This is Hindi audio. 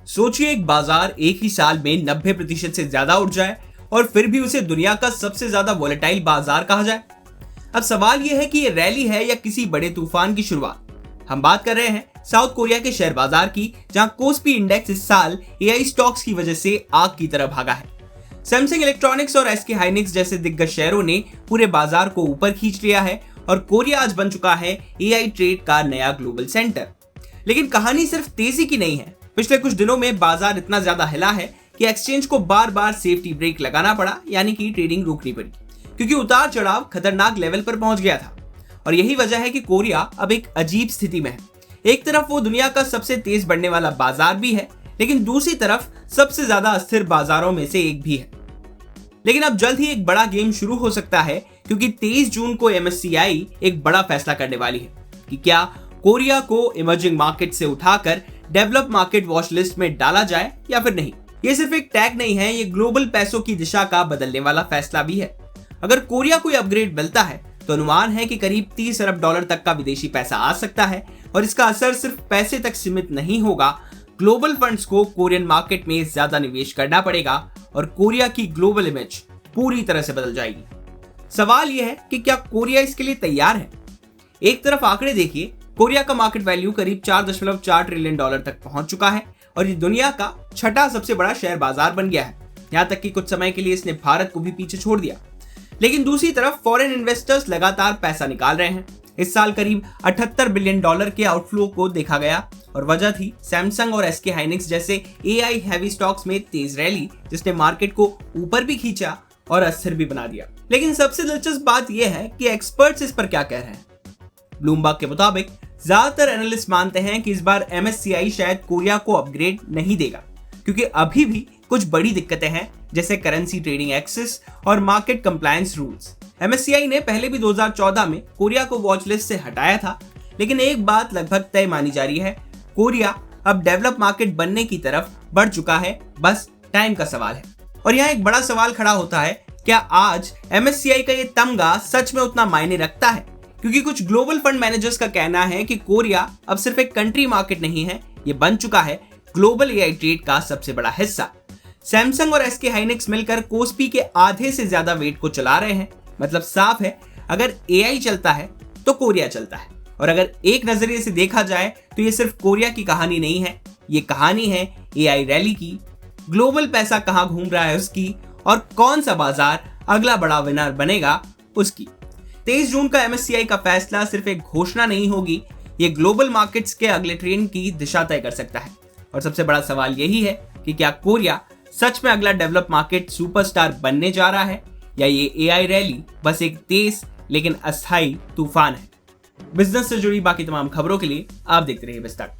सोचिए एक बाजार एक ही साल में 90% से ज्यादा उठ जाए और फिर भी उसे दुनिया का सबसे ज्यादा वोलेटाइल बाजार कहा जाए। अब सवाल यह है कि ये रैली है या किसी बड़े तूफान की शुरुआत। हम बात कर रहे हैं साउथ कोरिया के शेयर बाजार की, जहां कोस्पी इंडेक्स इस साल एआई स्टॉक्स की वजह से आग की तरह भागा है। सैमसंग इलेक्ट्रॉनिक्स और एसके हाइनिक्स जैसे दिग्गज शेयरों ने पूरे बाजार को ऊपर खींच लिया है और कोरिया आज बन चुका है एआई ट्रेड का नया ग्लोबल सेंटर। लेकिन कहानी सिर्फ तेजी की नहीं है। पिछले कुछ दिनों में बाजार इतना ज्यादा हिला है कि एक्सचेंज को बार बार सेफ्टी ब्रेक लगाना पड़ा, यानी कि ट्रेडिंग रोकनी पड़ी, क्योंकि उतार चढ़ाव खतरनाक लेवल पर पहुंच गया था। और यही वजह है कि कोरिया अब एक अजीब स्थिति में है। एक तरफ वो दुनिया का सबसे तेज बढ़ने वाला बाजार भी है, लेकिन दूसरी तरफ सबसे ज्यादा अस्थिर बाजारों में से एक भी है। लेकिन अब जल्द ही एक बड़ा गेम शुरू हो सकता है, क्योंकि 23 जून को एमएससीआई एक बड़ा फैसला करने वाली है कि क्या कोरिया को इमर्जिंग मार्केट से उठाकर डेवलप मार्केट वॉच लिस्ट में डाला जाए या फिर नहीं। ये सिर्फ एक टैग नहीं है, ये ग्लोबल पैसों की दिशा का बदलने वाला फैसला भी है। अगर कोरिया को अपग्रेड मिलता है तो अनुमान है कि करीब 30 अरब डॉलर तक का विदेशी पैसा आ सकता है और इसका असर सिर्फ पैसे तक सीमित नहीं होगा। ग्लोबल फंड्स को कोरियन मार्केट में ज्यादा निवेश करना पड़ेगा और कोरिया की ग्लोबल इमेज पूरी तरह से बदल जाएगी। सवाल यह है कि क्या कोरिया इसके लिए तैयार है। एक तरफ आंकड़े देखिए, कोरिया का मार्केट वैल्यू करीब 4.4 ट्रिलियन डॉलर तक पहुंच चुका है और ये दुनिया का छठा सबसे बड़ा शेयर बाजार बन गया है। यहां तक कि कुछ समय के लिए इसने भारत को भी पीछे छोड़ दिया। लेकिन दूसरी तरफ फॉरेन इन्वेस्टर्स लगातार पैसा निकाल रहे हैं। इस साल करीब 78 बिलियन डॉलर के आउटफ्लो को देखा गया और वजह थी सैमसंग और एसके हाइनिक्स जैसे एआई हैवी स्टॉक्स में तेज रैली, जिसने मार्केट को ऊपर भी खींचा और अस्थिर भी बना दिया। लेकिन सबसे दिलचस्प बात यह है कि एक्सपर्ट्स इस पर क्या कह रहे हैं। ब्लूमबर्ग के मुताबिक ज्यादातर एनालिस्ट मानते हैं कि इस बार एमएससीआई शायद कोरिया को अपग्रेड नहीं देगा, क्योंकि अभी भी कुछ बड़ी दिक्कतें हैं, जैसे करेंसी ट्रेडिंग एक्सेस और मार्केट कंप्लायंस रूल्स। एमएससीआई ने पहले भी 2014 में कोरिया को वॉच लिस्ट से हटाया था, लेकिन एक बात लगभग तय मानी जा रही है, कोरिया अब डेवलप मार्केट बनने की तरफ बढ़ चुका है, बस टाइम का सवाल है। और यहाँ एक बड़ा सवाल खड़ा होता है, क्या आज एमएससीआई का ये तमगा सच में उतना मायने रखता है? क्योंकि कुछ ग्लोबल फंड मैनेजर्स का कहना है कि कोरिया अब सिर्फ एक कंट्री मार्केट नहीं है, ये बन चुका है ग्लोबल एआई ट्रेड का सबसे बड़ा हिस्सा। सैमसंग और एसके हाइनिक्स मिलकर कोस्पी के आधे से ज्यादा वेट को चला रहे हैं। मतलब साफ है, अगर एआई चलता है तो कोरिया चलता है। और अगर एक नजरिए से देखा जाए तो ये सिर्फ कोरिया की कहानी नहीं है, ये कहानी है एआई रैली की, ग्लोबल पैसा कहां घूम रहा है उसकी, और कौन सा बाजार अगला बड़ा विनर बनेगा उसकी। 23 जून का एमएससीआई का फैसला सिर्फ एक घोषणा नहीं होगी, ये ग्लोबल मार्केट्स के अगले ट्रेंड की दिशा तय कर सकता है। और सबसे बड़ा सवाल यही है कि क्या कोरिया सच में अगला डेवलप मार्केट सुपरस्टार बनने जा रहा है, या ये एआई रैली बस एक तेज लेकिन अस्थायी तूफान है। बिजनेस से जुड़ी बाकी तमाम खबरों के लिए आप देखते रहिए बिज़ तक।